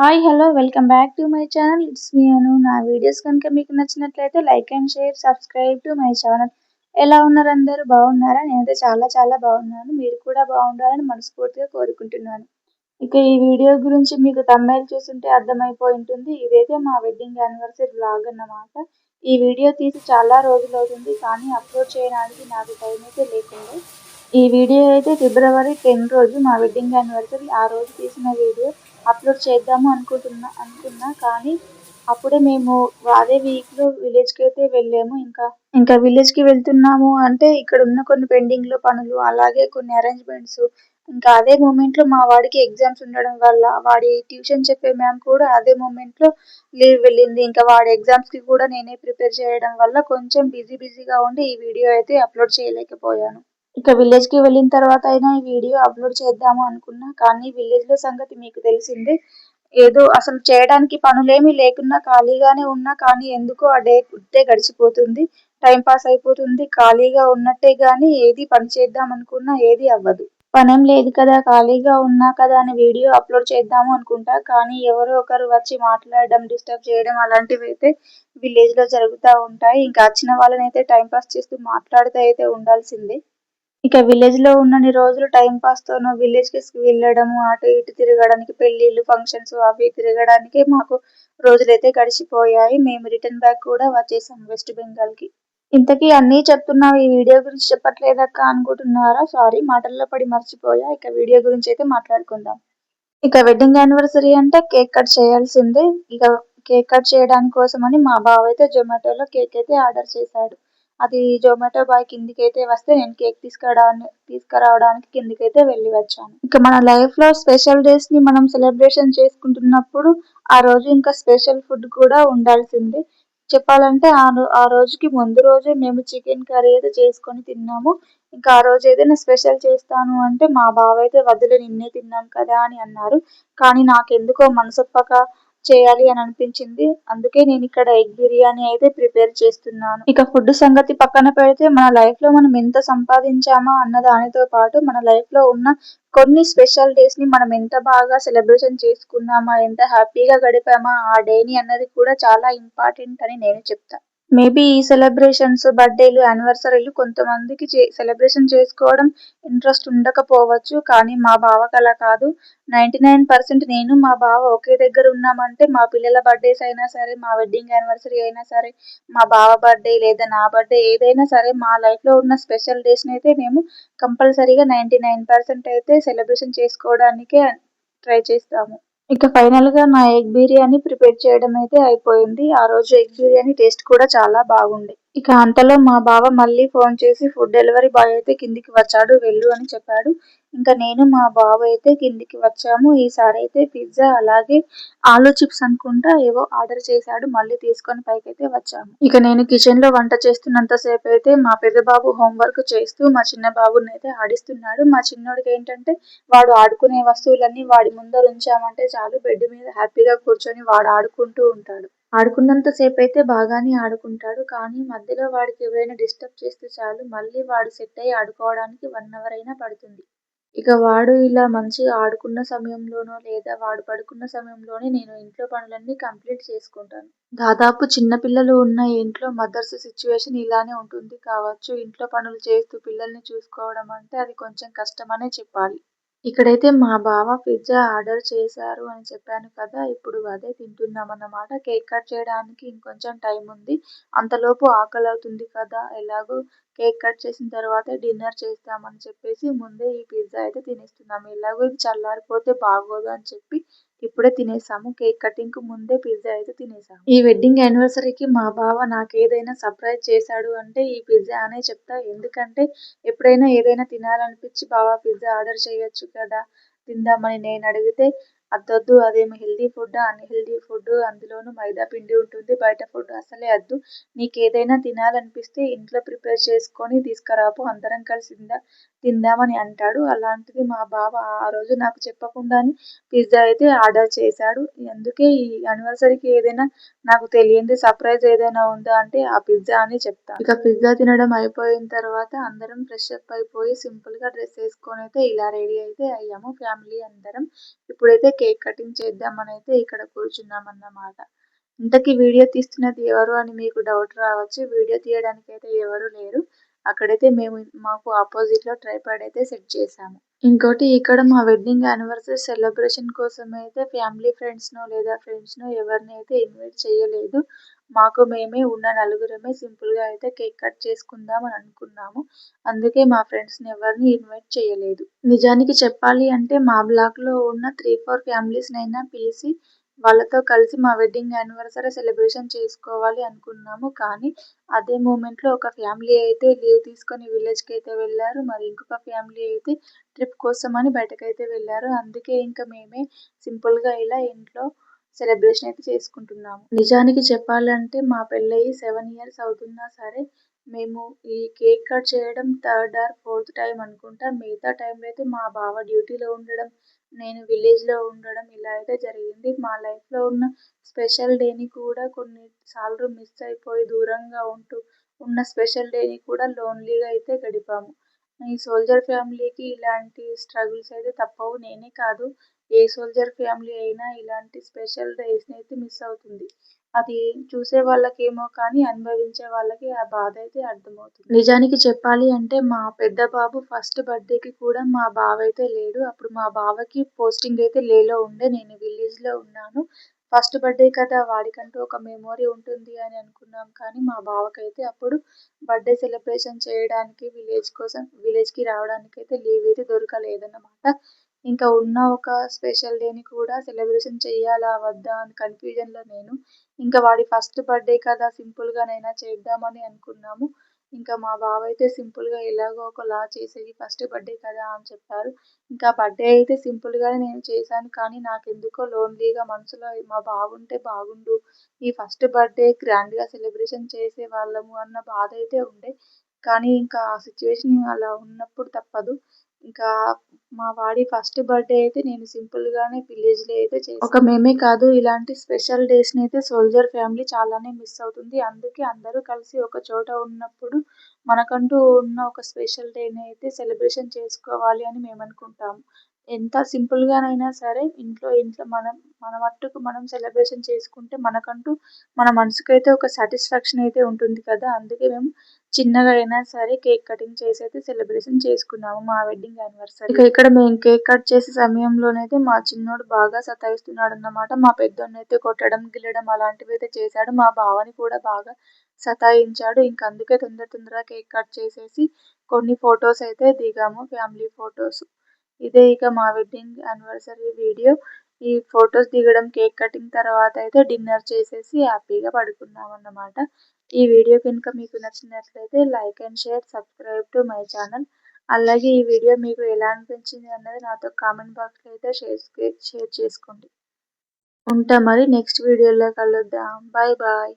Hi hello welcome back to my channel. It's me Anu. నా videos కనుక మీకు నచ్చినట్లయితే like and share, subscribe to my channel. ఎలా ఉన్నారు అందరూ? బాగున్నారా? నేనైతే చాలా చాలా బాగున్నాను. మీరు కూడా బాగుండాలని మనస్ఫూర్తిగా కోరుకుంటున్నాను. ఇక ఈ వీడియో గురించి మీకు థంబ్నెయిల్ చూస్తుంటే అర్థమైపోయి ఉంటుంది. ఇదైతే మా వెడ్డింగ్ యానివర్సరీ వ్లాగ్ అన్నమాట. ఈ వీడియో తీసి చాలా రోజులవుతుంది, కానీ అప్లోడ్ చేయడానికి నాకు టైం అయితే లేకుండే. ఈ వీడియో అయితే ఫిబ్రవరి 10 రోజు మా వెడ్డింగ్ యానివర్సరీ. ఆ రోజు తీసిన వీడియో అప్లోడ్ చేద్దాము అనుకున్నా, కానీ అప్పుడే మేము అదే వీక్లో విలేజ్కి అయితే వెళ్ళాము. ఇంకా విలేజ్కి వెళ్తున్నాము అంటే ఇక్కడ ఉన్న కొన్ని పెండింగ్లో పనులు, అలాగే కొన్ని అరేంజ్మెంట్స్. ఇంకా అదే మూమెంట్లో మా వాడికి ఎగ్జామ్స్ ఉండడం వల్ల వాడి ట్యూషన్ చెప్పే మ్యామ్ కూడా అదే మూమెంట్లో లీవ్ వెళ్ళింది. ఇంకా వాడి ఎగ్జామ్స్కి కూడా నేనే ప్రిపేర్ చేయడం వల్ల కొంచెం బిజీగా ఉండి ఈ వీడియో అయితే అప్లోడ్ చేయలేకపోయాను. ఇక విలేజ్కి వెళ్ళిన తర్వాత అయినా ఈ వీడియో అప్లోడ్ చేద్దాము అనుకున్నా, కానీ విలేజ్లో సంగతి మీకు తెలిసిందే. ఏదో అసలు చేయడానికి పనులేమీ లేకున్నా, ఖాళీగానే ఉన్నా, కానీ ఎందుకో ఆ డే ఉట్టే గడిచిపోతుంది, టైం పాస్ అయిపోతుంది. ఖాళీగా ఉన్నట్టే కానీ ఏది పని చేద్దాం అనుకున్నా ఏది అవ్వదు. పనేం లేదు కదా, ఖాళీగా ఉన్నా కదా అని వీడియో అప్లోడ్ చేద్దాము అనుకుంటా, కానీ ఎవరో ఒకరు వచ్చి మాట్లాడడం, డిస్టర్బ్ చేయడం అలాంటివి అయితే విలేజ్లో జరుగుతూ ఉంటాయి. ఇంకా వచ్చిన వాళ్ళని అయితే టైం పాస్ చేస్తూ మాట్లాడుతూ అయితే ఉండాల్సిందే. ఇక విలేజ్లో ఉన్నన్ని రోజులు టైం పాస్తోనో విలేజ్కి వెళ్ళడము, అటు ఇటు తిరగడానికి, పెళ్ళిళ్ళు, ఫంక్షన్స్ అవి తిరగడానికే మాకు రోజులైతే గడిచిపోయాయి. మేము రిటర్న్ బ్యాక్ కూడా వచ్చేసాం వెస్ట్ బెంగాల్కి. ఇంతకీ అన్నీ చెప్తున్నావు, ఈ వీడియో గురించి చెప్పట్లేదక్క అనుకుంటున్నారా? సారీ, మాటల్లో పడి మర్చిపోయా. ఇక వీడియో గురించి అయితే మాట్లాడుకుందాం. ఇక వెడ్డింగ్ యానివర్సరీ అంటే కేక్ కట్ చేయాల్సిందే. ఇక కేక్ కట్ చేయడానికి కోసమని మా బావ అయితే జొమాటోలో కేక్ అయితే ఆర్డర్ చేశాడు. అది జొమాటో బాయ్ కిందికైతే వస్తే నేను కేక్ తీసుకురావడానికి కిందికైతే వెళ్ళి వచ్చాను. ఇక మన లైఫ్లో స్పెషల్ డేస్ని మనం సెలబ్రేషన్ చేసుకుంటున్నప్పుడు ఆ రోజు ఇంకా స్పెషల్ ఫుడ్ కూడా ఉండాల్సిందే. చెప్పాలంటే ఆ రోజుకి ముందు రోజే మేము చికెన్ కర్రీ అయితే చేసుకొని తిన్నాము. ఇంకా ఆ రోజు ఏదైనా స్పెషల్ చేస్తాను అంటే మా బావ అయితే వద్దులే నిన్నే తిన్నాం కదా అని అన్నారు. కానీ నాకెందుకో మనసొప్పక చేయాలి అని అనిపించింది. అందుకే నేను ఇక్కడ ఎగ్ బిర్యానీ అయితే ప్రిపేర్ చేస్తున్నాను. ఇక ఫుడ్ సంగతి పక్కన పెడితే మన లైఫ్లో మనం ఎంత సంపాదించామా అన్న దానితో పాటు మన లైఫ్లో ఉన్న కొన్ని స్పెషల్ డేస్ని మనం ఎంత బాగా సెలబ్రేషన్ చేసుకున్నామా, ఎంత హ్యాపీగా గడిపామా ఆ డేని అన్నది కూడా చాలా ఇంపార్టెంట్ అని నేను చెప్తా. మేబీ ఈ సెలబ్రేషన్స్, బర్త్డేలు, యానివర్సరీలు కొంతమందికి సెలబ్రేషన్ చేసుకోవడం ఇంట్రెస్ట్ ఉండకపోవచ్చు, కానీ మా బావకు అలా కాదు. 99% నేను మా బావ ఒకే దగ్గర ఉన్నామంటే మా పిల్లల బర్త్డేస్ అయినా సరే, మా వెడ్డింగ్ యానివర్సరీ అయినా సరే, మా బావ బర్త్డే లేదా నా బర్త్డే ఏదైనా సరే, మా లైఫ్లో ఉన్న స్పెషల్ డేస్ని అయితే మేము కంపల్సరీగా 99% అయితే సెలబ్రేషన్ చేసుకోవడానికే ట్రై చేస్తాము. ఇక ఫైనల్గా నా ఎగ్ బిర్యానీ ప్రిపేర్ చేయడం అయితే అయిపోయింది. ఆ రోజు ఎగ్ బిర్యానీ టేస్ట్ కూడా చాలా బాగుంది. ఇక అంతలో మా బావ మళ్ళీ ఫోన్ చేసి ఫుడ్ డెలివరీ బాయ్ అయితే కిందికి వచ్చాడు, వెళ్ళు అని చెప్పాడు. ఇంకా నేను మా బావ అయితే కిందికి వచ్చాము. ఈసారి అయితే పిజ్జా అలాగే ఆలూ చిప్స్ అనుకుంటా ఏవో ఆర్డర్ చేశాడు. మళ్ళీ తీసుకొని పైకైతే వచ్చాము. ఇక నేను కిచెన్లో వంట చేస్తున్నంతసేపు అయితే మా పెద్ద బాబు హోంవర్క్ చేస్తూ మా చిన్న బాబుని అయితే ఆడిస్తున్నాడు. మా చిన్నోడికి ఏంటంటే వాడు ఆడుకునే వస్తువులన్నీ వాడి ముందర ఉంచామంటే చాలు, బెడ్ మీద హ్యాపీగా కూర్చొని వాడు ఆడుకుంటూ ఉంటాడు. ఆడుకున్నంత సేపు అయితే బాగానే ఆడుకుంటాడు, కానీ మధ్యలో వాడికి ఎవరైనా డిస్టర్బ్ చేస్తే చాలు మళ్ళీ వాడు సెట్ అయ్యి ఆడుకోవడానికి 1 అవర్ అయినా పడుతుంది. ఇక వాడు ఇలా మంచిగా ఆడుకున్న సమయంలోనో లేదా వాడు పడుకున్న సమయంలోనే నేను ఇంట్లో పనులన్నీ కంప్లీట్ చేసుకుంటాను. దాదాపు చిన్న పిల్లలు ఉన్న ఇంట్లో మదర్స్ సిచ్యువేషన్ ఇలానే ఉంటుంది కావచ్చు. ఇంట్లో పనులు చేస్తూ పిల్లల్ని చూసుకోవడం అంటే అది కొంచెం కష్టమనే చెప్పాలి. ఇక్కడైతే మా బావ పిజ్జా ఆర్డర్ చేశారు అని చెప్పాను కదా, ఇప్పుడు అదే తింటున్నామన్నమాట. కేక్ కట్ చేయడానికి ఇంకొంచెం టైం ఉంది. అంతలోపు ఆకలి అవుతుంది కదా, ఎలాగో కేక్ కట్ చేసిన తర్వాత డిన్నర్ చేస్తామని చెప్పేసి ముందే ఈ పిజ్జా అయితే తినేస్తున్నాము. ఎలాగో ఇది చల్లారిపోతే బాగోదు అని చెప్పి ఇప్పుడే తినేసాము. కేక్ కటింగ్కు ముందే పిజ్జా అయితే తినేసాము. ఈ వెడ్డింగ్ యానివర్సరీకి మా బావ నాకు ఏదైనా సర్ప్రైజ్ చేశాడు అంటే ఈ పిజ్జా అనే చెప్తా. ఎందుకంటే ఎప్పుడైనా ఏదైనా తినాలనిపించి బావ పిజ్జా ఆర్డర్ చేయొచ్చు కదా, తిందామని నేను అడిగితే అద్దొద్దు, అదేమి హెల్దీ ఫుడ్, అన్హెల్దీ ఫుడ్, అందులోనూ మైదా పిండి ఉంటుంది, బయట ఫుడ్ అసలే వద్దు, నీకు ఏదైనా తినాలనిపిస్తే ఇంట్లో ప్రిపేర్ చేసుకొని తీసుకురాపో, అందరం కలిసి తిందామని అంటాడు. అలాంటిది మా బావ ఆ రోజు నాకు చెప్పకుండానే పిజ్జా అయితే ఆర్డర్ చేశాడు. అందుకే ఈ యానివర్సరీకి ఏదైనా నాకు తెలియంది సర్ప్రైజ్ ఏదైనా ఉందా అంటే ఆ పిజ్జా అని చెప్తాను. ఇక పిజ్జా తినడం అయిపోయిన తర్వాత అందరం ఫ్రెష్ అప్ అయిపోయి సింపుల్గా డ్రెస్ వేసుకొని అయితే ఇలా రెడీ అయితే అయ్యాము ఫ్యామిలీ అందరం. ఇప్పుడైతే కేక్ కటింగ్ చేద్దామని అయితే ఇక్కడ కూర్చున్నామన్నమాట. ఇంతకీ వీడియో తీస్తున్నది ఎవరు అని మీకు డౌట్ రావచ్చు. వీడియో తీయడానికి అయితే ఎవరు లేరు. అక్కడైతే మాకు ఆపోజిట్‌లో ట్రైపాడ్ అయితే సెట్ చేశాము. ఇంకోటి ఇక్కడ మా వెడ్డింగ్ యానివర్సరీ సెలబ్రేషన్ కోసమైతే ఫ్యామిలీ ఫ్రెండ్స్‌నో ఎవరిని అయితే ఇన్వైట్ చేయలేదు. మాకు మేమే ఉన్న నలుగురమే సింపుల్‌గా అయితే కేక్ కట్ చేసుకుందాం అని అనుకున్నాము. అందుకే మా ఫ్రెండ్స్‌ని ఎవరిని ఇన్వైట్ చేయలేదు. నిజానికి చెప్పాలి అంటే మా బ్లాక్‌లో ఉన్న 3, 4 ఫ్యామిలీస్‌నైనా పిలిచి వాళ్ళతో కలిసి మా వెడ్డింగ్ యానివర్సరీ సెలబ్రేషన్ చేసుకోవాలి అనుకున్నాము. కానీ అదే మూమెంట్‌లో ఒక ఫ్యామిలీ అయితే లీవ్ తీసుకొని విలేజ్‌కైతే వెళ్లారు. మరి ఇంకొక ఫ్యామిలీ అయితే ట్రిప్ కోసమని బయటకైతే వెళ్లారు. అందుకే ఇంకా మేమే సింపుల్‌గా ఇలా ఇంట్లో సెలబ్రేషన్ అయితే చేసుకుంటున్నాము. నిజానికి చెప్పాలంటే మా పెళ్ళయి 7 ఇయర్స్ అవుతున్నా సరే మేము ఈ కేక్ కట్ చేయడం థర్డ్ ఆర్ ఫోర్త్ టైమ్ అనుకుంటా. మిగతా టైంలో అయితే మా బావ డ్యూటీలో ఉండడం, నేను విలేజ్‌లో ఉండడం ఇలా అయితే జరిగింది. మా లైఫ్‌లో ఉన్న స్పెషల్ డేని కూడా కొన్ని సార్లు మిస్ అయిపోయి దూరంగా ఉన్న స్పెషల్ డేని కూడా లోన్లీగా అయితే గడిపాము. ఈ సోల్జర్ ఫ్యామిలీకి ఇలాంటి స్ట్రగుల్స్ అయితే తప్పవు. నేనే కాదు, ఏ సోల్జర్ ఫ్యామిలీ అయినా ఇలాంటి స్పెషల్ డేస్‌ని అయితే మిస్ అవుతుంది. అది చూసే వాళ్ళకేమో కానీ అనుభవించే వాళ్ళకి ఆ బాధ అయితే అర్థమవుతుంది. నిజానికి చెప్పాలి అంటే మా పెద్ద బాబు ఫస్ట్ బర్త్‌డేకి కూడా మా బావ అయితే లేడు. అప్పుడు మా బావకి పోస్టింగ్ అయితే లేలో ఉండే. నేను విలేజ్‌లో ఉన్నాను. ఫస్ట్ బర్త్‌డే కదా, వాడికంటూ ఒక మెమొరీ ఉంటుంది అని అనుకున్నాం. కానీ మా బావకైతే అప్పుడు బర్త్‌డే సెలబ్రేషన్ చేయడానికి విలేజ్‌కి రావడానికైతే లీవ్ అయితే దొరకలేదన్నమాట. ఇంకా ఉన్న ఒక స్పెషల్ డేని కూడా సెలబ్రేషన్ చెయ్యాలా? వద్దా? అని కన్‌ఫ్యూజన్‌లో నేను. ఇంకా వాడి ఫస్ట్ బర్త్‌డే కదా, సింపుల్‌గానైనా చేద్దామని అనుకున్నాము. ఇంకా మా బావ అయితే సింపుల్‌గా ఎలాగో ఒకలా చేసేయి, ఫస్ట్ బర్త్‌డే కదా అని చెప్పారు. ఇంకా బర్త్‌డే అయితే సింపుల్‌గానే నేను చేశాను. కానీ నాకెందుకో లోన్లీగా మనసులో మా బావుంటే బాగుండు, ఈ ఫస్ట్ బర్త్‌డే గ్రాండ్‌గా సెలబ్రేషన్ చేసేవాళ్ళము అన్న బాధ అయితే ఉండే. కానీ ఇంకా ఆ సిట్యుయేషన్ అలా ఉన్నప్పుడు తప్పదు. ఇంకా మా వాడి ఫస్ట్ బర్త్‌డే అయితే నేను సింపుల్‌గానే విలేజ్‌లో అయితే చేశాను. ఒక మేమే కాదు, ఇలాంటి స్పెషల్ డేస్‌ని అయితే సోల్జర్ ఫ్యామిలీ చాలానే మిస్ అవుతుంది. అందుకే అందరూ కలిసి ఒక చోట ఉన్నప్పుడు మనకంటూ ఉన్న ఒక స్పెషల్ డేని అయితే సెలబ్రేషన్ చేసుకోవాలి అని మేమనుకుంటాము. ఎంత సింపుల్‌గానైనా సరే ఇంట్లో మన మట్టుకు మనం సెలబ్రేషన్ చేసుకుంటే మనకంటూ మన మనసుకైతే ఒక సాటిస్ఫాక్షన్ అయితే ఉంటుంది కదా! అందుకే మేము చిన్నగా అయినా సరే కేక్ కటింగ్ చేసి అయితే సెలబ్రేషన్ చేసుకున్నాము మా వెడ్డింగ్ యానివర్సరీ. ఇక ఇక్కడ మేము కేక్ కట్ చేసే సమయంలోనైతే మా చిన్నోడు బాగా సతాయిస్తున్నాడన్నమాట. మా పెద్దోడినైతే కొట్టడం, గిల్లడం అలాంటివైతే చేశాడు. మా బావని కూడా బాగా సతాయించాడు. ఇంక అందుకే తొందరగా కేక్ కట్ చేసేసి కొన్ని ఫోటోస్ అయితే దిగాము, ఫ్యామిలీ ఫోటోస్. ఇదే ఇక మా వెడ్డింగ్ యానివర్సరీ వీడియో. ఈ ఫోటోస్ దిగడం, కేక్ కటింగ్ తర్వాత అయితే డిన్నర్ చేసేసి హ్యాపీగా పడుకున్నామన్నమాట. ఈ వీడియో కనుక మీకు నచ్చినట్లయితే like and share, subscribe to my channel. అలాగే ఈ వీడియో మీకు ఎలా అనిపించింది అన్నది నాతో కామెంట్ బాక్స్‌లో అయితే షేర్ చేసుకోండి. ఉంటా మరి, నెక్స్ట్ వీడియోలో కలుద్దాం. Bye bye.